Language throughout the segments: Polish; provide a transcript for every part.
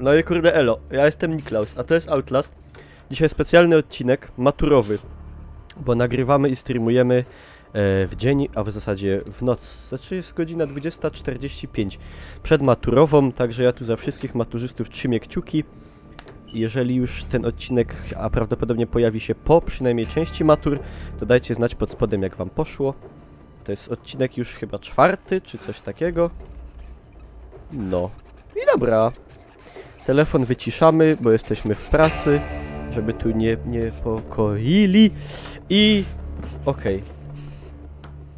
No i kurde elo, ja jestem Niklaus, a to jest Outlast. Dzisiaj specjalny odcinek maturowy, bo nagrywamy i streamujemy w dzień, a w zasadzie w noc. Znaczy jest godzina 20:45 przed maturową, także ja tu za wszystkich maturzystów trzymię kciuki. Jeżeli już ten odcinek, a prawdopodobnie pojawi się po przynajmniej części matur, to dajcie znać pod spodem, jak wam poszło. To jest odcinek już chyba 4, czy coś takiego. No i dobra. Telefon wyciszamy, bo jesteśmy w pracy, żeby tu nie niepokoili. I okej.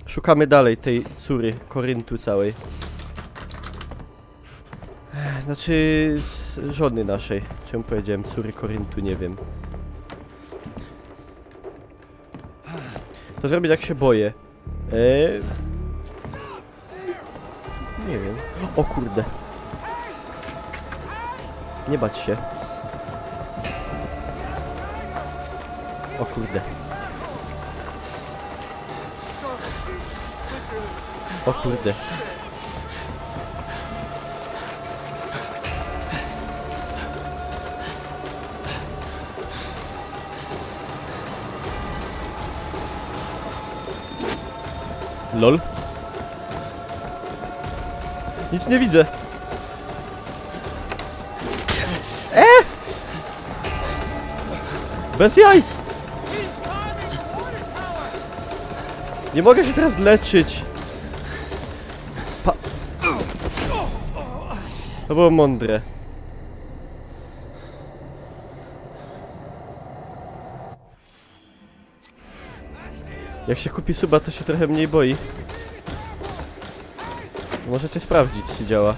Szukamy dalej tej córy Koryntu całej. Znaczy żony naszej. Czemu powiedziałem córy Koryntu, nie wiem. To zrobić, jak się boję. Nie wiem. O kurde. Nie bać się. O kurde. O kurde. LOL. Nic nie widzę. Bez jaj! Nie mogę się teraz leczyć. To było mądre. Jak się kupi suba, to się trochę mniej boi. Możecie sprawdzić, czy działa.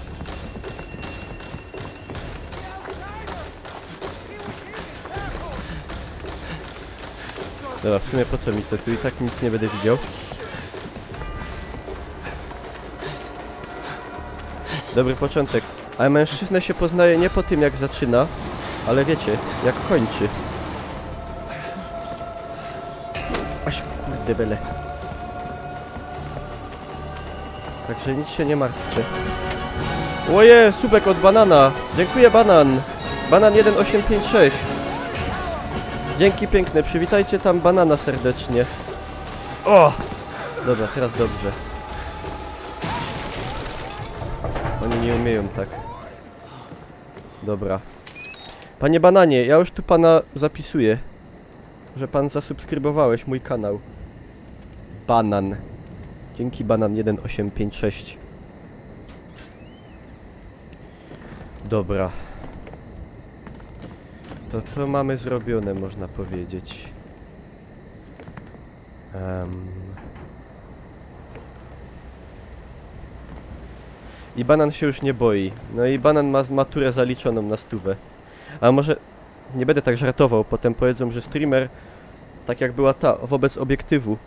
Dobra, w sumie po co mi to? Tu i tak nic nie będę widział. Dobry początek. Ale mężczyznę się poznaje nie po tym, jak zaczyna, ale wiecie, jak kończy. Aż kurde bele. Także nic się nie martwcie. Oje, subek od banana. Dziękuję, banan. Banan 1856. Dzięki piękne, przywitajcie tam banana serdecznie. O! Dobra, teraz dobrze. Oni nie umieją tak. Dobra. Panie bananie, ja już tu pana zapisuję, że pan zasubskrybowałeś mój kanał. Banan. Dzięki, banan 1856. Dobra. To mamy zrobione, można powiedzieć. I banan się już nie boi. No i banan ma maturę zaliczoną na 100. A może nie będę tak żartował, potem powiedzą, że streamer, tak jak była ta wobec obiektywu,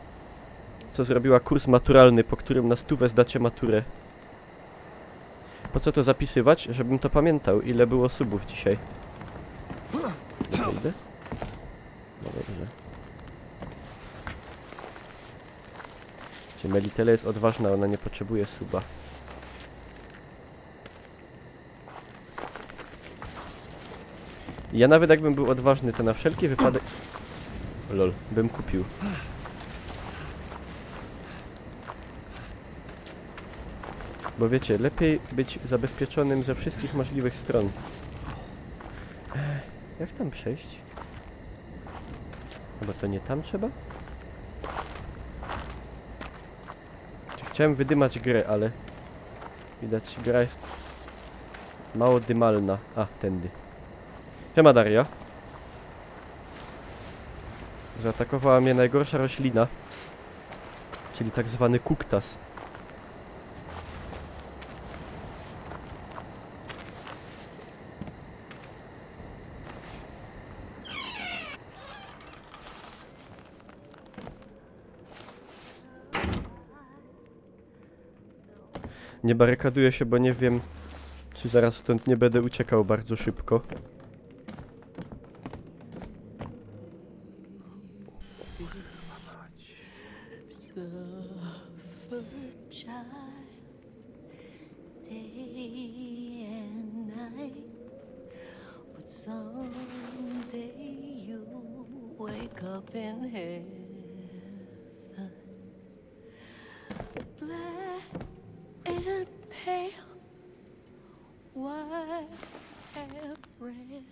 co zrobiła kurs maturalny, po którym na 100 zdacie maturę. Po co to zapisywać? Żebym to pamiętał, ile było subów dzisiaj. Idę? No dobrze. Czy Melitele jest odważna, ona nie potrzebuje suba. Ja nawet jakbym był odważny, to na wszelki wypadek... Lol, bym kupił. Bo wiecie, lepiej być zabezpieczonym ze wszystkich możliwych stron. Jak tam przejść? Bo to nie tam trzeba? Chciałem wydymać grę, ale... Widać, gra jest... mało dymalna. A, tędy. Siema, Daria. Zaatakowała mnie najgorsza roślina. Czyli tak zwany kuktas. Nie barykaduję się, bo nie wiem, czy zaraz stąd nie będę uciekał bardzo szybko. Someday you wake up in heaven, black and pale, white and red,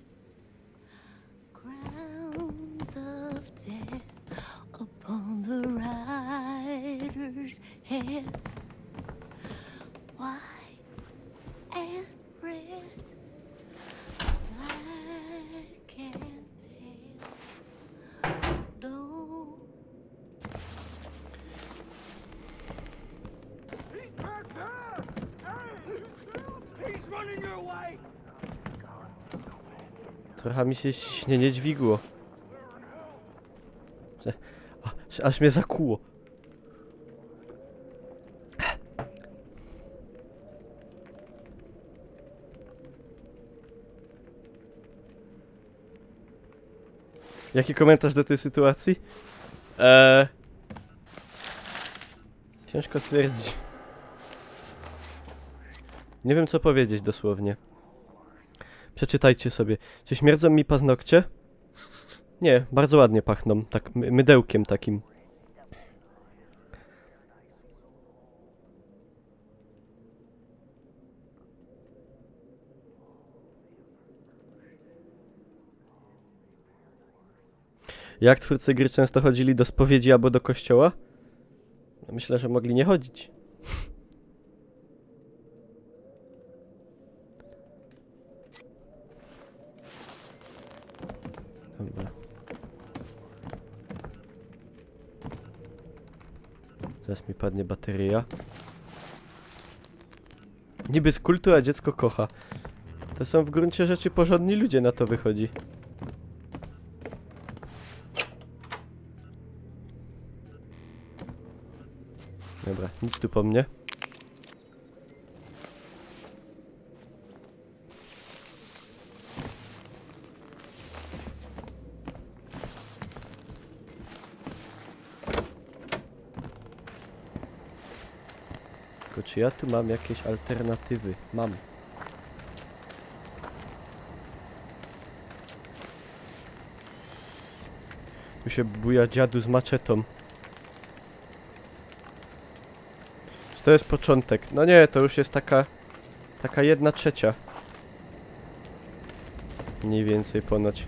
crowns of death upon the riders' heads, white and red. Black and pale. Don't. He's back there! Hey! He's running your way! Trochę mi się śnie nie dźwigło. Aż mnie zakuło. Jaki komentarz do tej sytuacji? Ciężko stwierdzić. Nie wiem co powiedzieć dosłownie. Przeczytajcie sobie. Czy śmierdzą mi paznokcie? Nie, bardzo ładnie pachną. Tak mydełkiem takim. Jak twórcy gry często chodzili do spowiedzi albo do kościoła? No myślę, że mogli nie chodzić. Dobra. Zaraz mi padnie bateria. Niby z kultu, a dziecko kocha. To są w gruncie rzeczy porządni ludzie, na to wychodzi. Dobra, nic tu po mnie. Tylko czy ja tu mam jakieś alternatywy? Mam. Tu się buja dziadu z maczetą. Czy to jest początek? No nie, to już jest taka 1/3. Mniej więcej ponoć.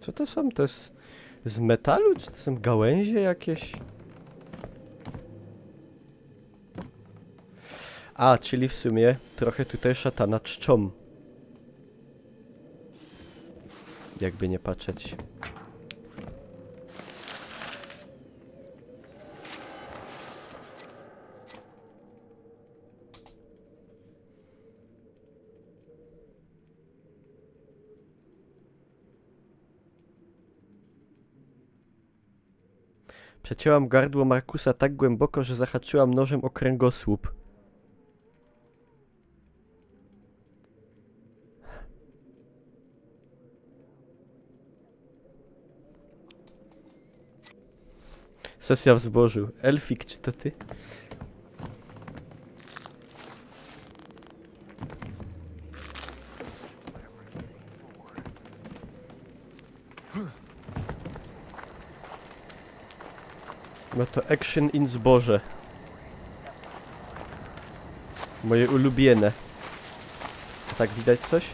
Co to są? To jest z metalu? Czy to są gałęzie jakieś? A, czyli w sumie trochę tutaj szatana czczą. Jakby nie patrzeć. Przecięłam gardło Markusa tak głęboko, że zahaczyłam nożem o kręgosłup. Sesja w zbożu. Elfik, czy to ty? No to action in zboże. Moje ulubione. A tak widać coś?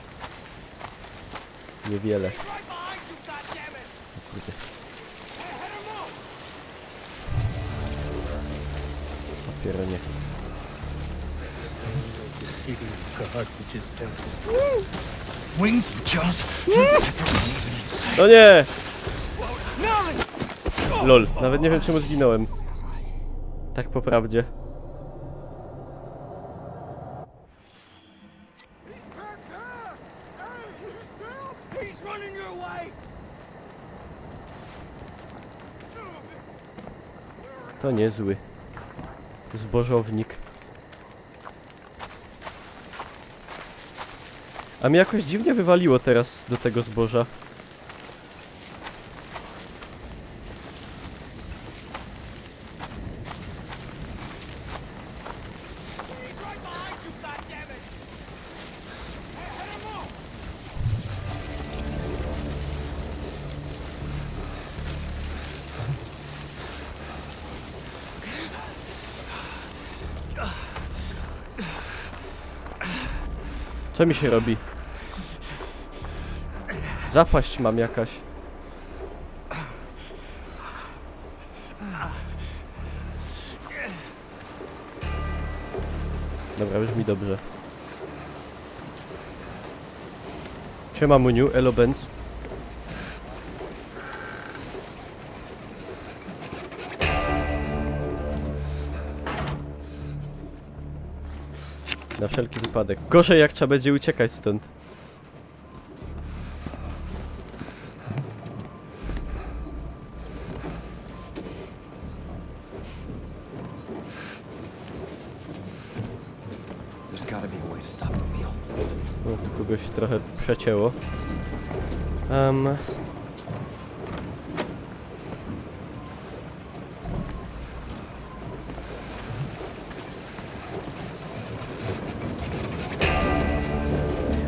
Niewiele. O kurde. Papieronie. Wings and jaws, separate. No nie! Lol, nawet nie wiem czemu zginąłem. Tak po prawdzie. He's running your way! To niezły. Zbożownik. A mnie jakoś dziwnie wywaliło teraz do tego zboża. He's right behind you, goddammit! Head him off! Co mi się robi? Zapaść mam jakaś. Dobra, brzmi dobrze. Siema Muniu, elo Benz. Na wszelki wypadek. Gorzej jak trzeba będzie uciekać stąd. There's gotta be a way to stop the wheel. No, tu kogoś trochę przecięło.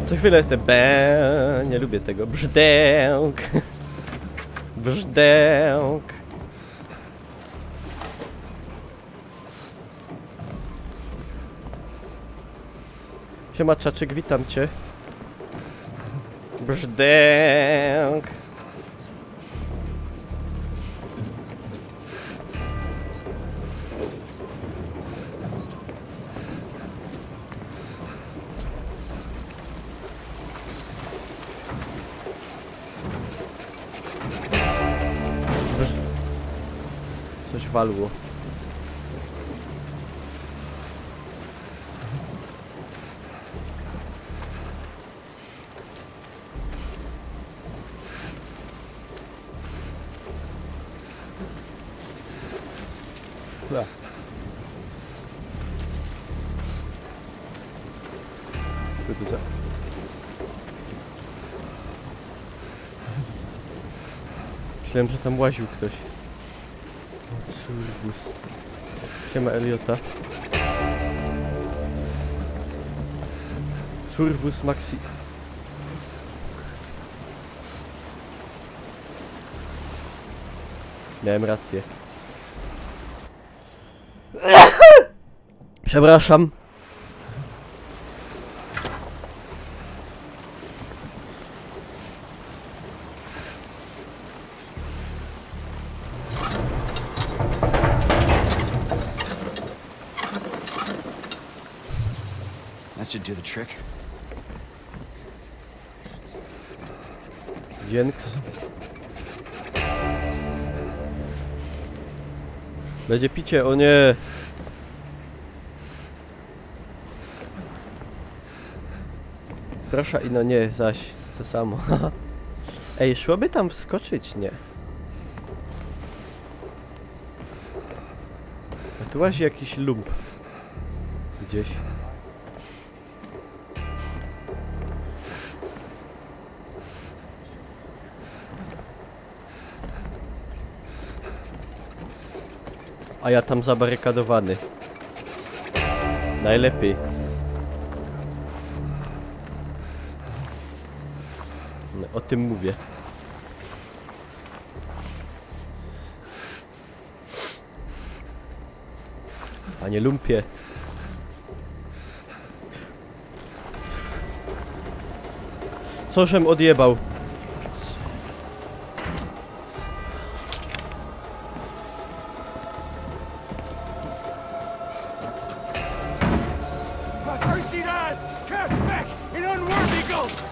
Co chwilę jest te nie lubię tego. Brzdęk. Brzdęk. Siema czaczyk, witam cię. Brzdęk. Coś walło. Da. Co to za... Myślałem, że tam łaził ktoś. Surgus. Siema Eliota. Survus Maxi. Miałem rację. Przepraszam. That should do the trick. Dzięks. Będzie picie, o nie. Proszę i no nie, zaś to samo. Ej, szłoby tam wskoczyć? Nie. A tu łazi jakiś lump. Gdzieś. A ja tam zabarykadowany. Najlepiej. No, o tym mówię. Panie lumpie. Cożem odjebał? My freaking ass! Cast back in unworthy ghost!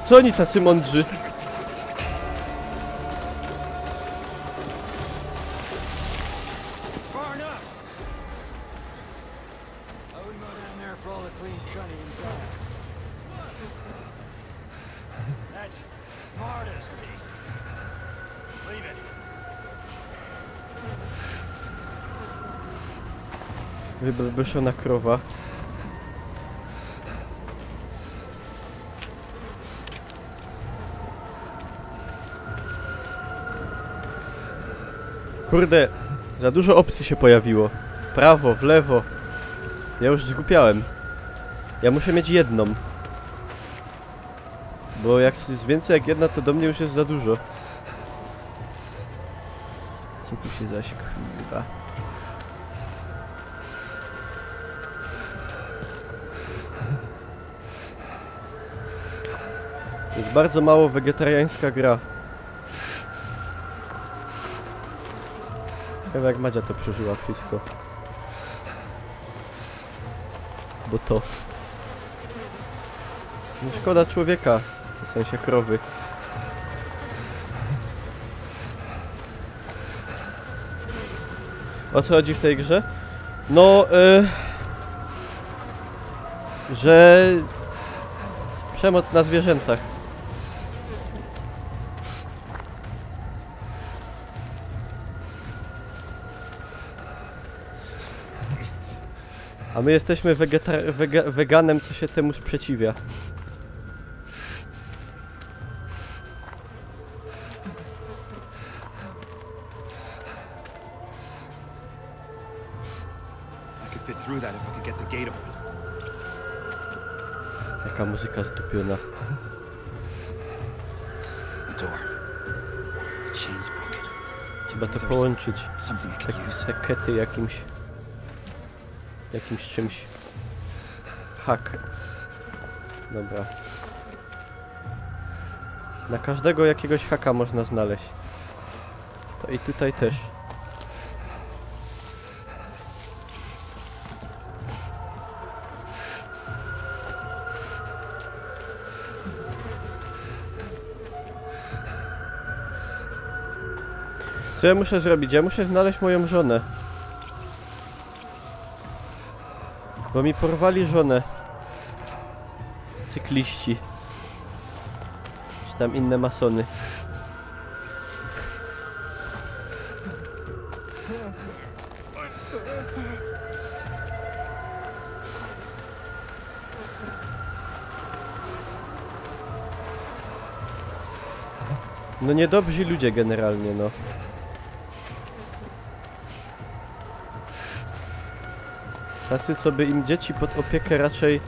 Co oni tacy mądrzy? Far enough. I wouldn't go down there for all the clean shunny inside. That's Marta's piece. Leave it. Wybeszona krowa. Kurde, za dużo opcji się pojawiło. W prawo, w lewo. Ja już zgłupiałem. Ja muszę mieć jedną. Bo jak jest więcej jak jedna, to do mnie już jest za dużo. Co tu się zaś kurwa? To jest bardzo mało wegetariańska gra. Chyba jak Madzia to przeżyła wszystko. Bo to... No szkoda człowieka, w sensie krowy. O co chodzi w tej grze? No, że... przemoc na zwierzętach. A my jesteśmy weganem, co się temu sprzeciwia. I could fit through that if I could get the gate open. Jaka muzyka zdupiona. The door. The chain's broken. Trzeba to połączyć. Something I could use. Te kety jakimś czymś. Hak. Dobra. Na każdego jakiegoś haka można znaleźć. To i tutaj też. Co ja muszę zrobić? Ja muszę znaleźć moją żonę. Bo mi porwali żonę. Cykliści. Czy tam inne masony. No niedobrzy ludzie generalnie, no. Tacy, co by im dzieci pod opiekę raczej...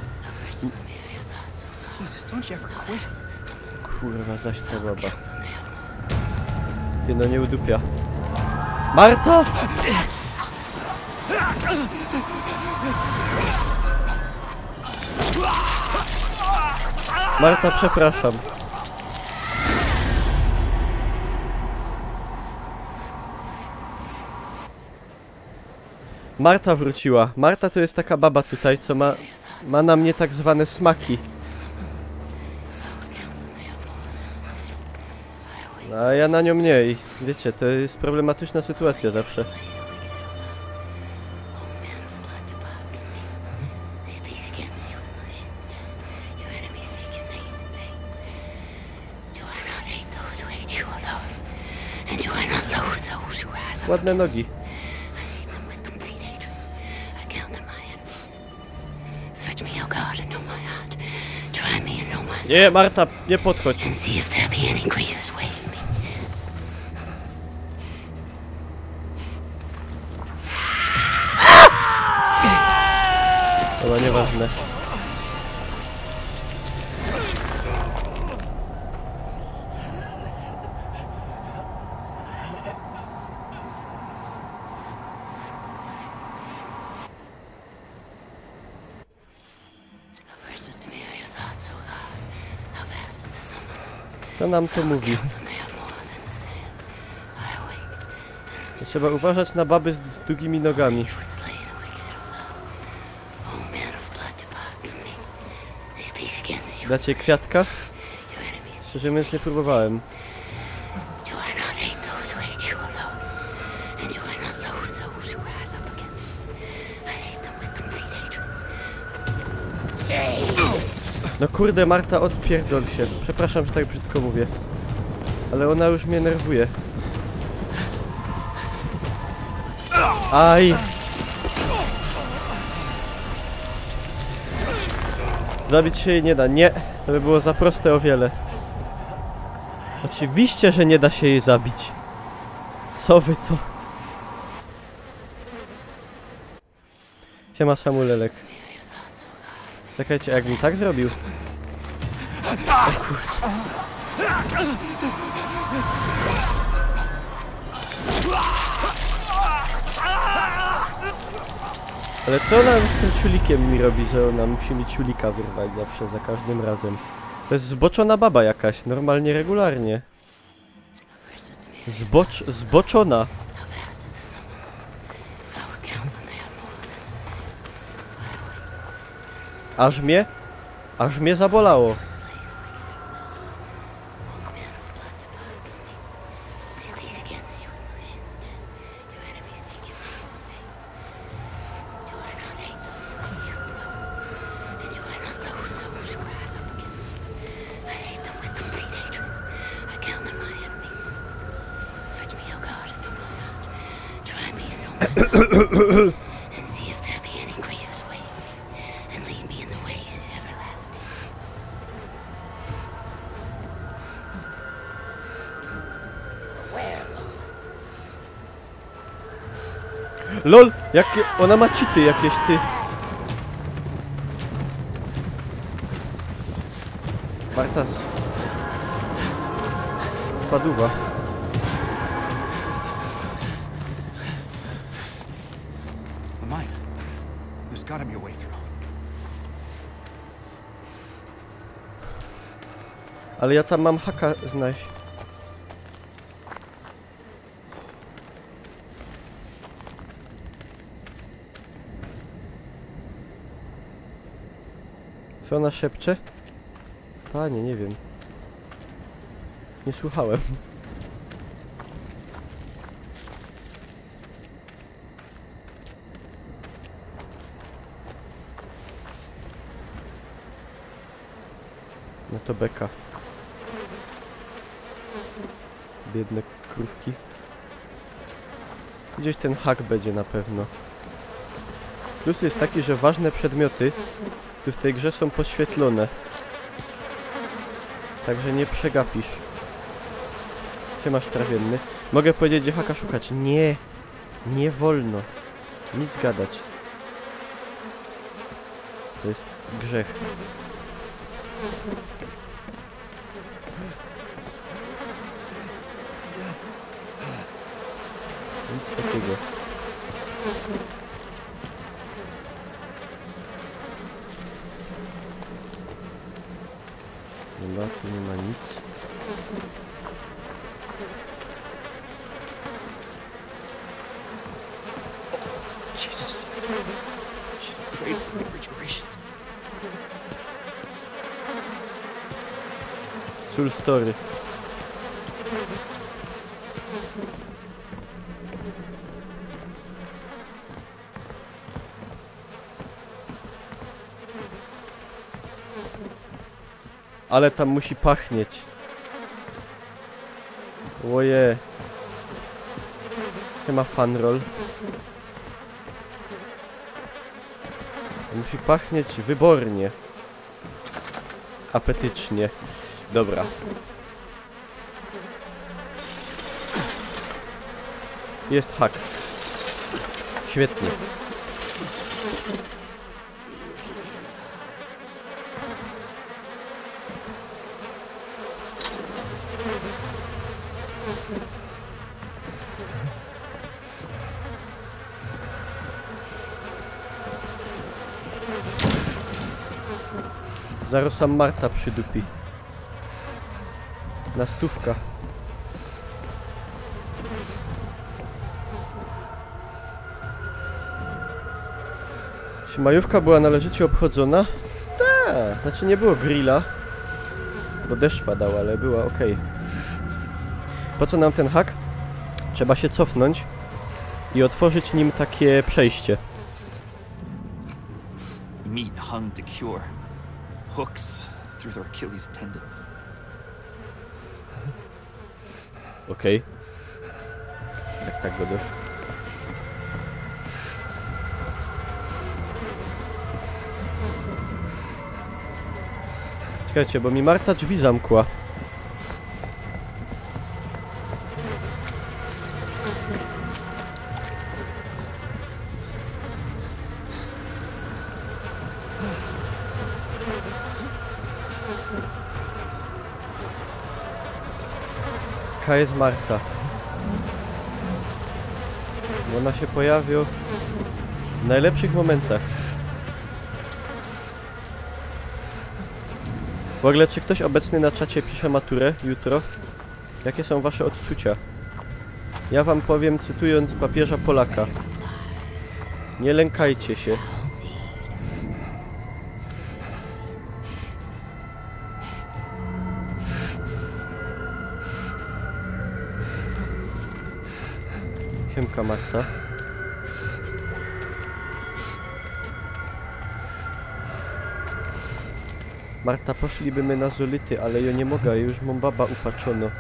Jesus, don't you ever quit. Kurwa, zaś ta baba. Ty no nie udupia. Marta! Marta, przepraszam. Marta wróciła. Marta to jest taka baba tutaj, co ma na mnie tak zwane smaki. A ja na nią nie i wiecie, to jest problematyczna sytuacja zawsze. Ładne nogi. Nie, Marta, nie podchodź. Chyba nieważne. Co nam to mówi? Trzeba uważać na baby z długimi nogami. Dacie kwiatka? Szczerze mówiąc nie próbowałem. No kurde, Marta, odpierdol się. Przepraszam, że tak brzydko mówię. Ale ona już mnie nerwuje. Aj! Zabić się jej nie da. Nie. To by było za proste o wiele. Oczywiście, że nie da się jej zabić. Co wy to? Siema Samulelek. Czekajcie, jakbym tak zrobił. O kurde. Ale co ona z tym ciulikiem mi robi, że ona musi mi ciulika wyrwać zawsze, za każdym razem? To jest zboczona baba jakaś, normalnie, regularnie. Zboczona. Aż mnie zabolało. And see if there be any grievous way, and lead me in the ways everlasting. LOL! Jakie... Ona ma cheaty jakieś, ty! Martas. Spaduwa. Mine. There's gotta be a way through. Ale ja tam mam haka znaleźć. Co ona szepcze? Panie, nie wiem. Nie słuchałem. No to beka. Biedne krówki. Gdzieś ten hak będzie na pewno. Plus jest taki, że ważne przedmioty tu w tej grze są podświetlone. Także nie przegapisz. Gdzie masz trawienny? Mogę powiedzieć, gdzie haka szukać. Nie! Nie wolno. Nic gadać. To jest grzech. Nic takiego. Nie ma, tu nie ma nic. Jesus. Should have prayed for refrigeration. Soul Story. Ale tam musi pachnieć. Oje. Nie ma fanroll. Musi pachnieć wybornie. Apetycznie. Dobra. Jest hak. Świetnie. Zaraz sam Marta przydupi. Na stówka. Czy majówka była należycie obchodzona? Tak, znaczy nie było grilla. Bo deszcz padał, ale była ok. Po co nam ten hak? Trzeba się cofnąć i otworzyć nim takie przejście. Meat hung to cure. Hooks through their Achilles tendons. Okej. Jak tak go dosz? Czekajcie, bo mi Marta drzwi zamkła. Jaka jest Marta? Ona się pojawi w najlepszych momentach. W ogóle, czy ktoś obecny na czacie pisze maturę jutro? Jakie są wasze odczucia? Ja wam powiem, cytując papieża Polaka. Nie lękajcie się. Siemka Marta. Marta, poszlibyśmy na Zolity, ale ja nie mogę, już mam baba upaczono.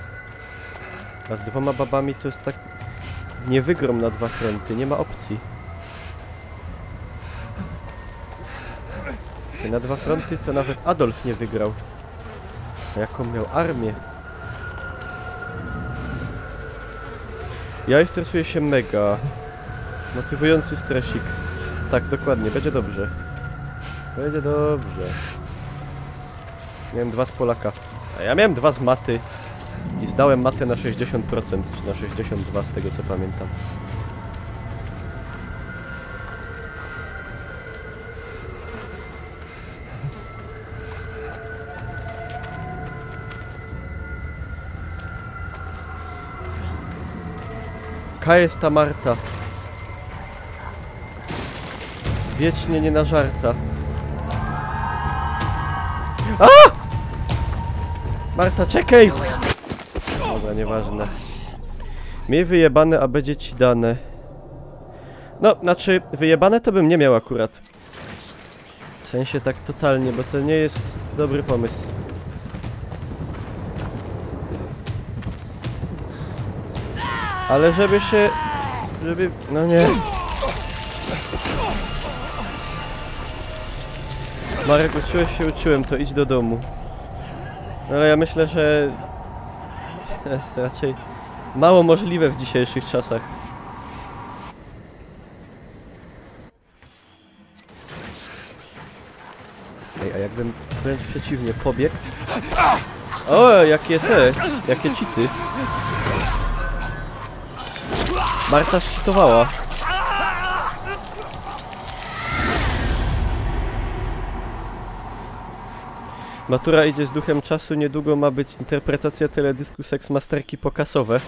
A z 2 babami to jest tak... Nie wygram na 2 fronty, nie ma opcji. Na 2 fronty to nawet Adolf nie wygrał. A jaką miał armię? Ja stresuję się mega. Motywujący stresik. Tak, dokładnie, będzie dobrze. Będzie dobrze. Miałem 2 z Polaka. A ja miałem 2 z maty. I zdałem matę na 60%, czy na 62% z tego co pamiętam. Jaka jest ta Marta? Wiecznie nie na żarta. A! Marta, czekaj! Dobra, nieważne. Miej wyjebane, a będzie ci dane. No, znaczy, wyjebane to bym nie miał akurat. W sensie tak totalnie, bo to nie jest dobry pomysł. Ale żeby się... Żeby... No nie. Marek, uczyłeś się, uczyłem, to idź do domu. Ale ja myślę, że... To jest raczej mało możliwe w dzisiejszych czasach. Ej, a jakbym wręcz przeciwnie pobiegł... O, jakie cheaty. Marta szczytowała. Matura idzie z duchem czasu, niedługo ma być interpretacja teledysku Seksmasterki pokasowe.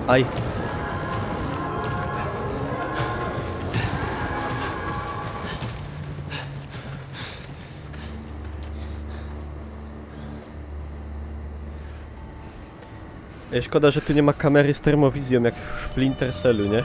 Aj. Szkoda, że tu nie ma kamery z termowizją, jak w Splinter Cellu, nie?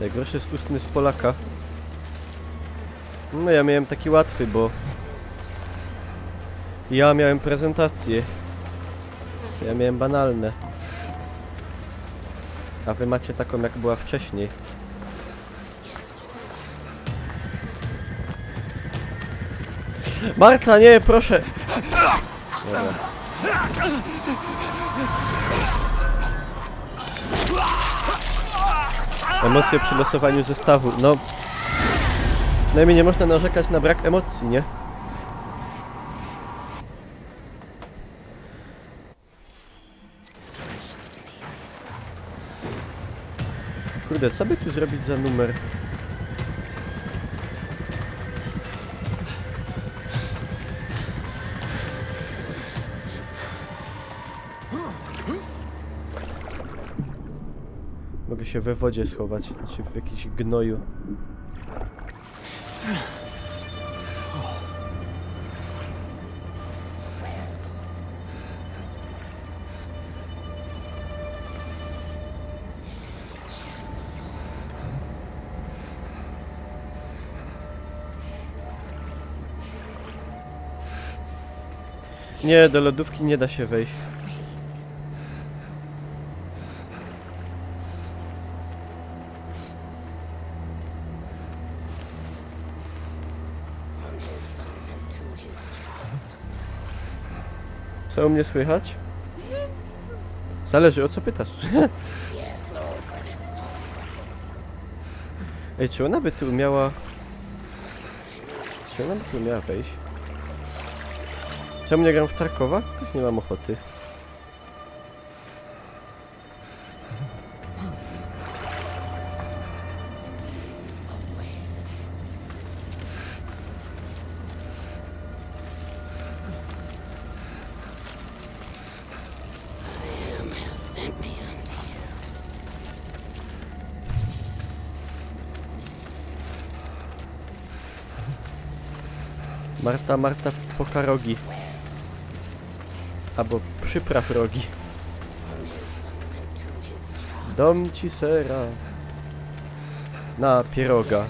Najgorszy jest ustny z Polaka. No ja miałem taki łatwy, bo... Ja miałem prezentację. Ja miałem banalne. A wy macie taką, jak była wcześniej. Marta, nie, proszę! Dobra. Emocje przy losowaniu zestawu. No... Przynajmniej nie można narzekać na brak emocji, nie? Kurde, co by tu zrobić za numer? Mogę się we wodzie schować, znaczy w jakimś gnoju. Nie, do lodówki nie da się wejść. Co u mnie słychać? Zależy, o co pytasz. Ej, czy ona by tu umiała... Czy ona by tu umiała wejść? Czemu nie gram w Tarkowa? Nie mam ochoty. Marta, Marta, poka rogi. Albo przypraw rogi. Dom ci sera. Na pieroga.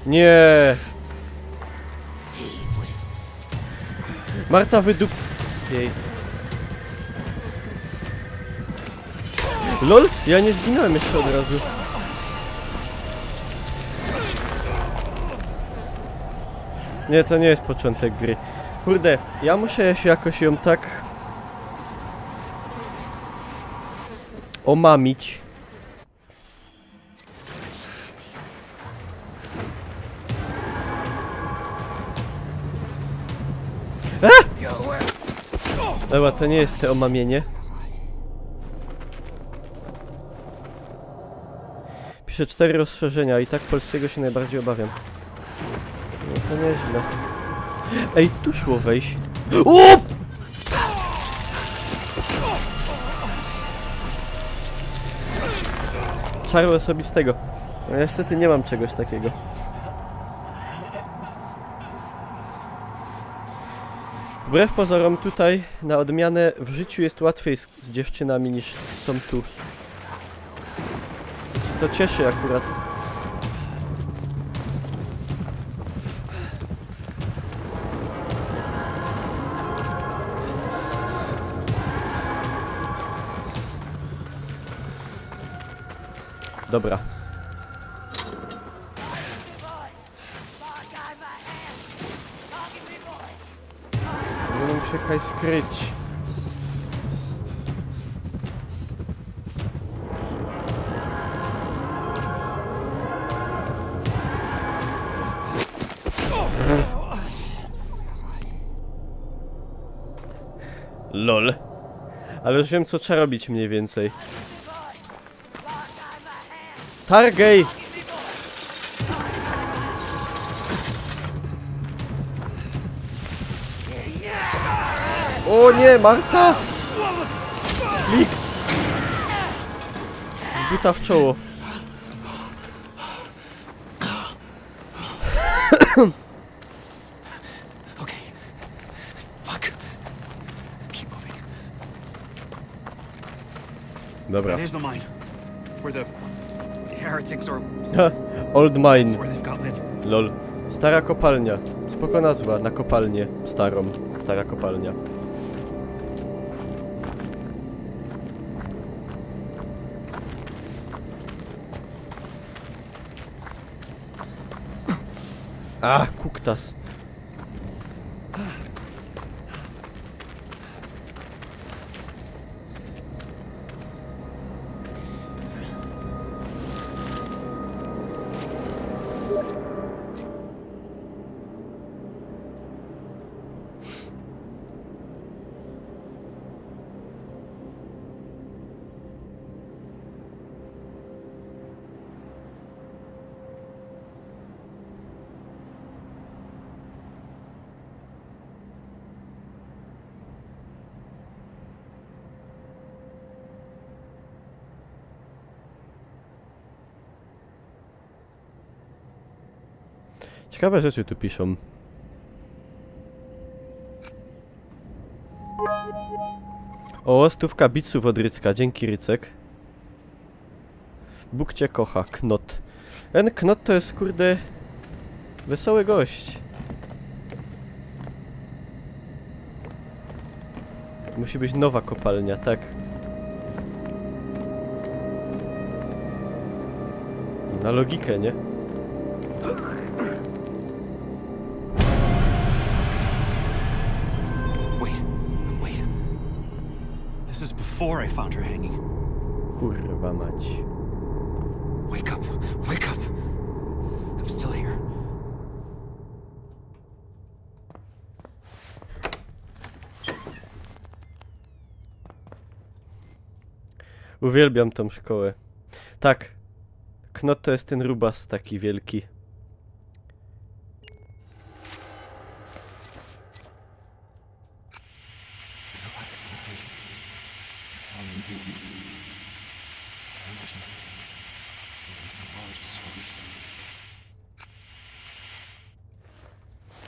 Nie. Marta wydup... Jej. LOL? Ja nie zginąłem jeszcze od razu. Nie, to nie jest początek gry. Kurde, ja muszę się jakoś ją tak... omamić. Dobra, to nie jest to omamienie. Piszę 4 rozszerzenia i tak polskiego się najbardziej obawiam. No to nieźle. Ej, tu szło wejść. O! Czaru osobistego. No niestety nie mam czegoś takiego. Wbrew pozorom tutaj, na odmianę, w życiu jest łatwiej z dziewczynami niż z tą tu. To cieszy akurat. Dobra. Będę się kaj skryć. LOL. Ale już wiem, co trzeba robić mniej więcej. Targej! O nie, Marta! Flix! Zbita w czoło. Okay. Fuck. Keep moving. Dobra. That is the mine. Where the heretics are. Old mine. Where they've got Lynn. LOL. Stara kopalnia. Spoko nazwa na kopalnię. Starą. Stara kopalnia. A, kuktas. Ciekawe rzeczy tu piszą. O, stówka bitsów od Rycka, dzięki Rycek. Bóg cię kocha, Knot. Ten Knot to jest, kurde, wesoły gość. Musi być nowa kopalnia, tak. Na logikę, nie? Wait. This is before I found her hanging. Kurwa mać. Wake up! I'm still here. Uwielbiam tą szkołę. Tak. Knot to jest ten rubas taki wielki.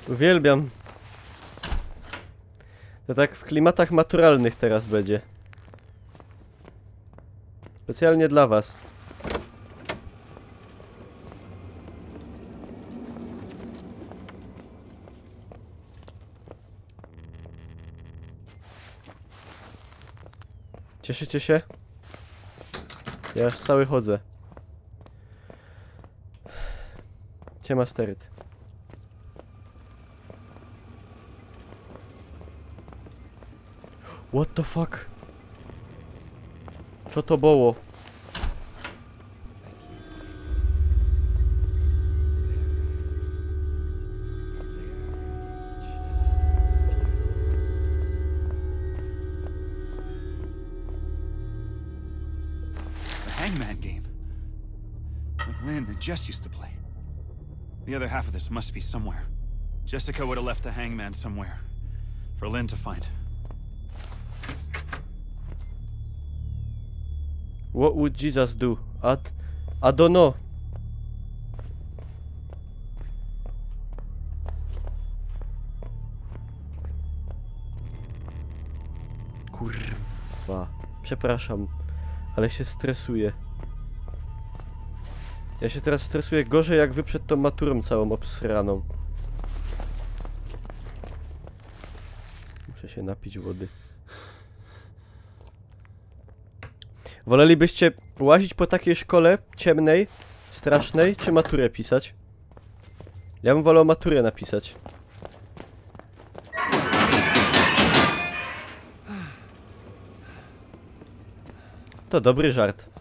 Uwielbiam. To tak w klimatach maturalnych teraz będzie. Specjalnie dla was. Cieszycie się? Ja aż cały chodzę. Ciema steryt. What the fuck? Co to było? Hangman game. Like Lynn and Jess used to play. The other half of this must be somewhere. Jessica would have left the hangman somewhere for Lynn to find. What would Jesus do? I don't know. Kurwa. Przepraszam, ale się stresuję. Ja się teraz stresuję gorzej jak wy przed tą maturą całą obsraną. Muszę się napić wody. Wolelibyście łazić po takiej szkole ciemnej, strasznej, czy maturę pisać? Ja bym wolał maturę napisać. To dobry żart.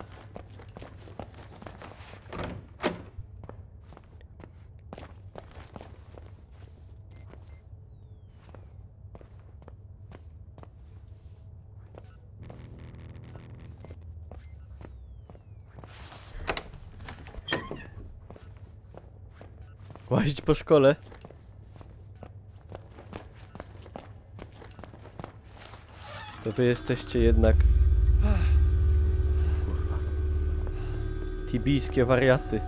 Łazić po szkole. To wy jesteście jednak... Kurwa. Tibijskie wariaty.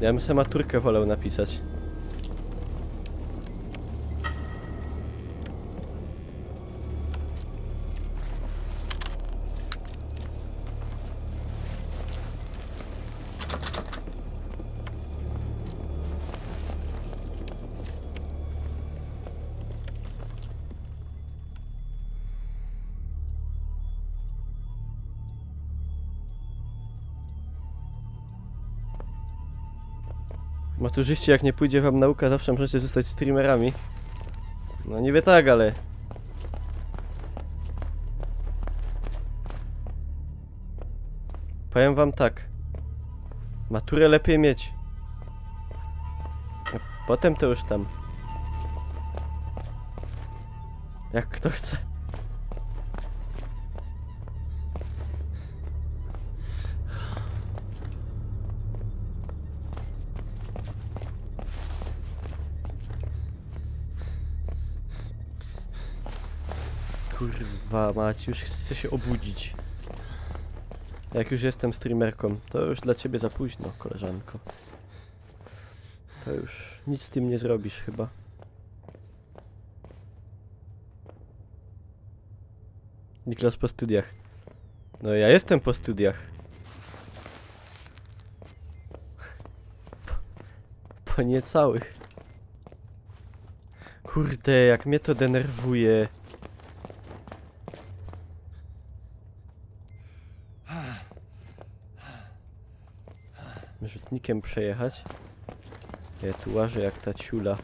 Ja bym sobie maturkę wolał napisać. Maturzyści, jak nie pójdzie wam nauka, zawsze możecie zostać streamerami. No niby tak, ale... Powiem wam tak. Maturę lepiej mieć. A potem to już tam. Jak kto chce. Kurwa mać, już chcę się obudzić. Jak już jestem streamerką, to już dla ciebie za późno, koleżanko. To już nic z tym nie zrobisz chyba. Niklas po studiach. No ja jestem po studiach. Po niecałych. Kurde, jak mnie to denerwuje. Rzutnikiem przejechać. Ja tu łażę jak ta ciula.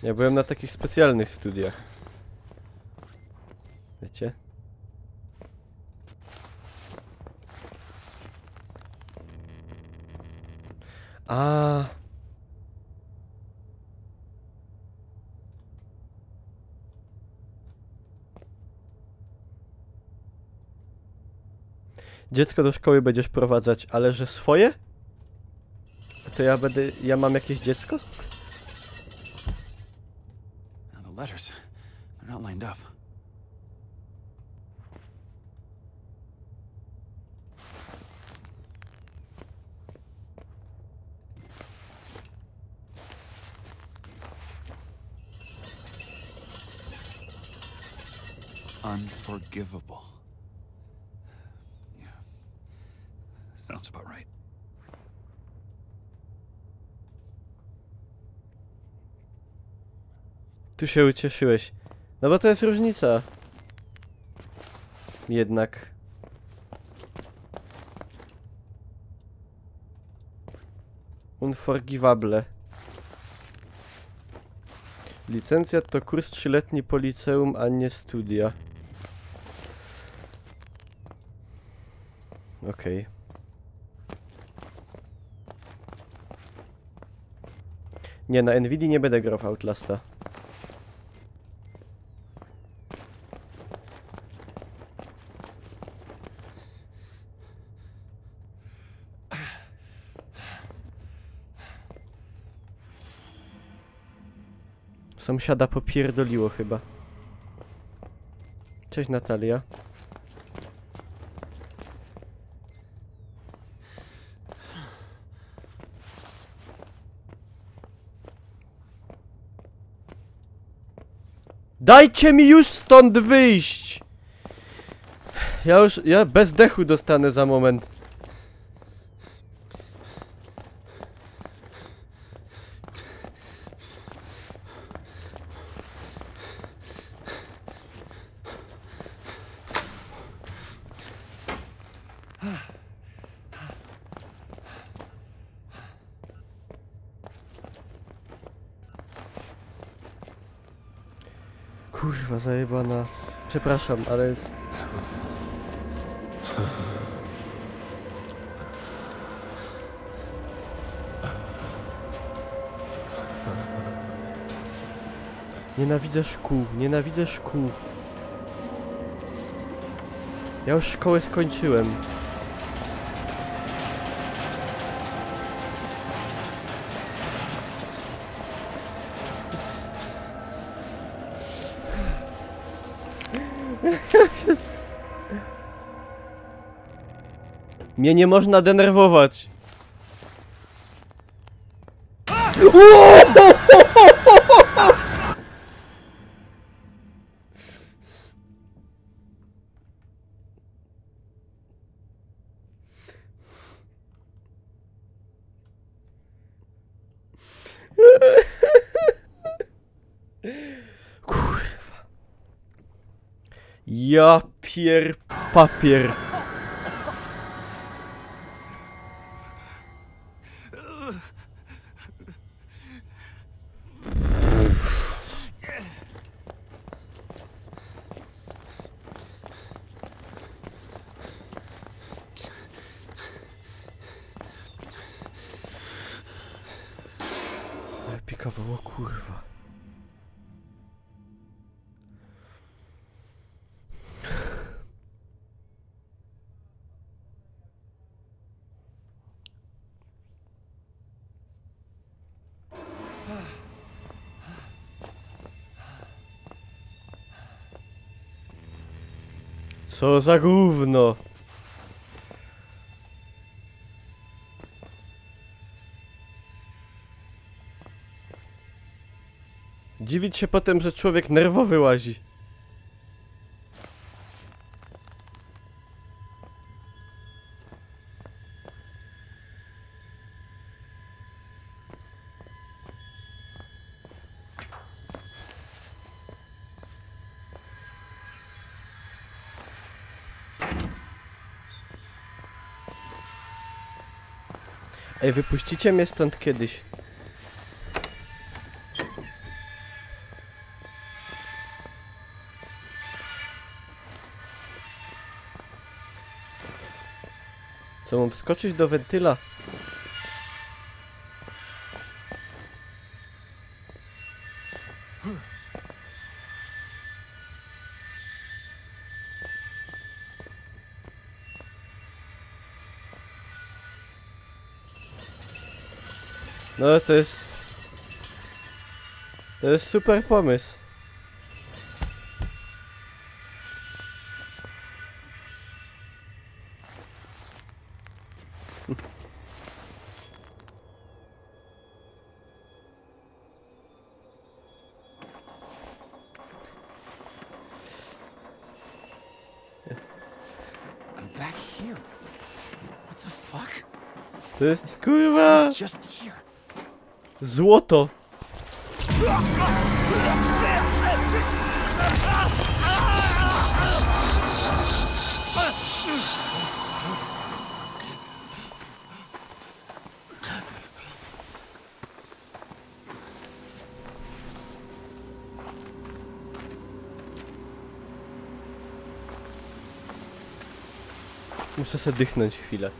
Ja byłem na takich specjalnych studiach. Wiecie? A. Dziecko do szkoły będziesz prowadzać, ale że swoje? To ja mam jakieś dziecko? Now the letters, they're not lined up. Unforgivable. Yeah. Sounds about right. Tu się ucieszyłeś. No bo to jest różnica. Jednak. Unforgivable. Licencjat to kurs 3-letni po liceum, a nie studia. Okej. Nie, na Nvidii nie będę grał w Outlasta. Sąsiada popierdoliło chyba. Cześć Natalia. Dajcie mi już stąd wyjść! Ja bez dechu dostanę za moment. Kurwa zajebana. Przepraszam, ale jest... Nienawidzę szkół, nienawidzę szkół. Ja już szkołę skończyłem. Mnie nie można denerwować. Kurwa. Ja papier. Ale pikowało, kurwa. Co za gówno! Dziwić się potem, że człowiek nerwowy łazi. Ej, wypuścicie mnie stąd kiedyś. Co, mam wskoczyć do wentyla? No to jest... To jest super pomysł. I'm back here. What the fuck? To jest kurwa... Just here. Złoto! Muszę sobie dychnąć chwilę.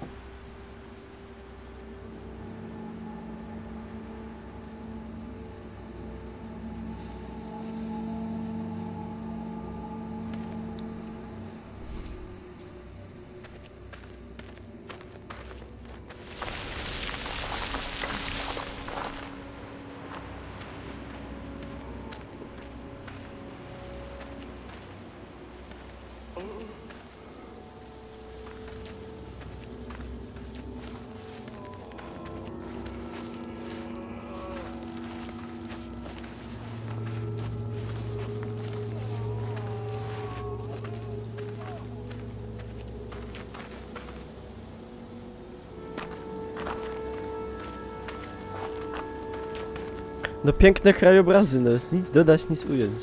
No piękne krajobrazy, no jest nic dodać, nic ująć.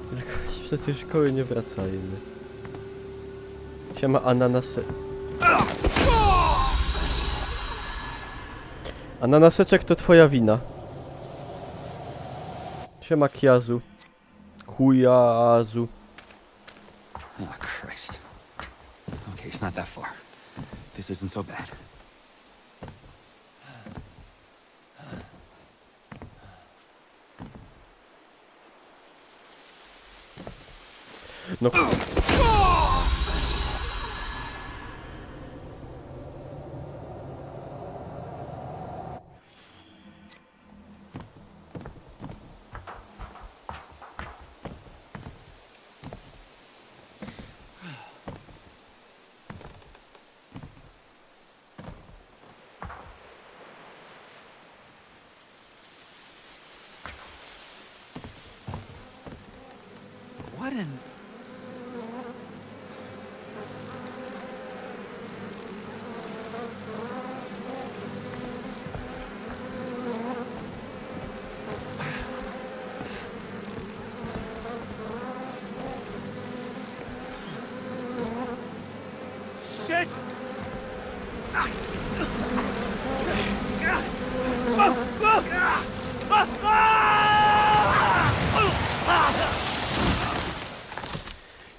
Tylko do tej szkoły nie wracajmy. Siema ananase... Ananaseczek to twoja wina. Siema Kiazu. Kujazu. Oh, Christ. Okay, it's not that far. This isn't so bad. No. What in... Shit!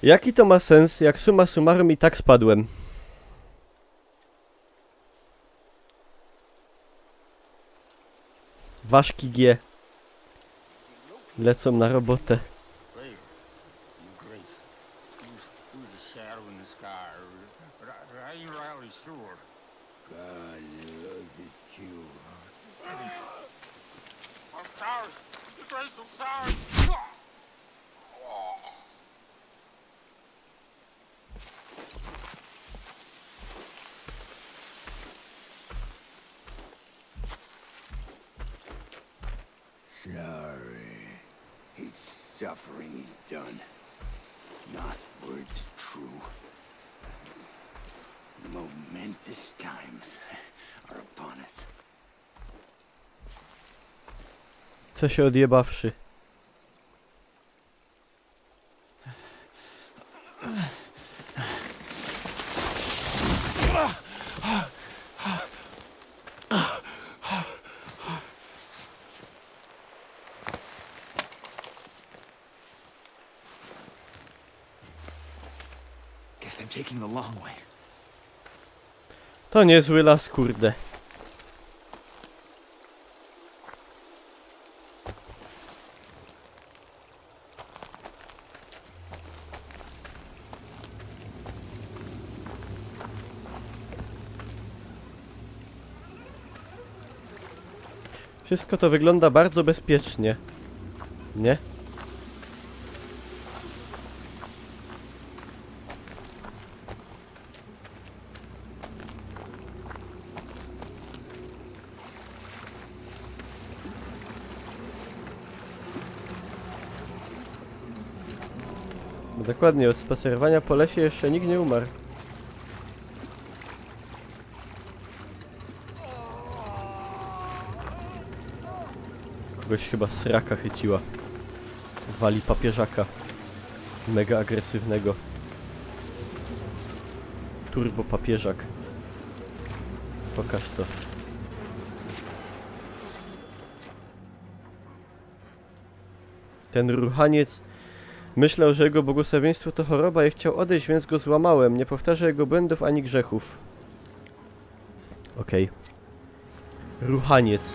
Jaki to ma sens, jak summa summarum i tak spadłem? Ważki G. Lecą na robotę. Later, you Grace. Who's the shadow in the sky? But I ain't really sure. God, look at you. I'm sorry. Grace, I'm sorry. suffering is done. Northward's true. Momentous times are upon us. Co się odjebawszy? Guess I'm taking the long way. To niezły las, kurde. Wszystko to wygląda bardzo bezpiecznie. Nie? Bo dokładnie, od spacerowania po lesie jeszcze nikt nie umarł. Kogoś chyba sraka chyciła. Wali papieżaka. Mega agresywnego. Turbo papieżak. Pokaż to. Ten ruchaniec myślał, że jego błogosławieństwo to choroba i chciał odejść, więc go złamałem. Nie powtarzę jego błędów ani grzechów. Okej. Ruchaniec.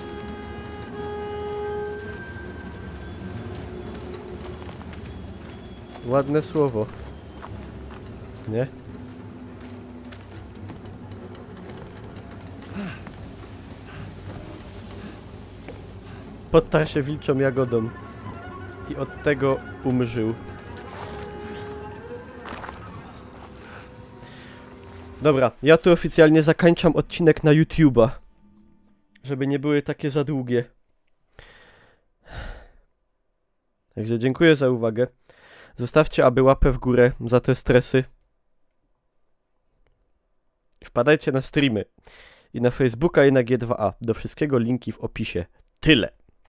Ładne słowo. Nie? Podtarł się wilczą jagodą. I od tego umrzył. Dobra, ja tu oficjalnie zakończam odcinek na YouTube'a. Żeby nie były takie za długie. Także dziękuję za uwagę. Zostawcie aby łapę w górę za te stresy. Wpadajcie na streamy. I na Facebooka i na G2A. Do wszystkiego linki w opisie. Tyle.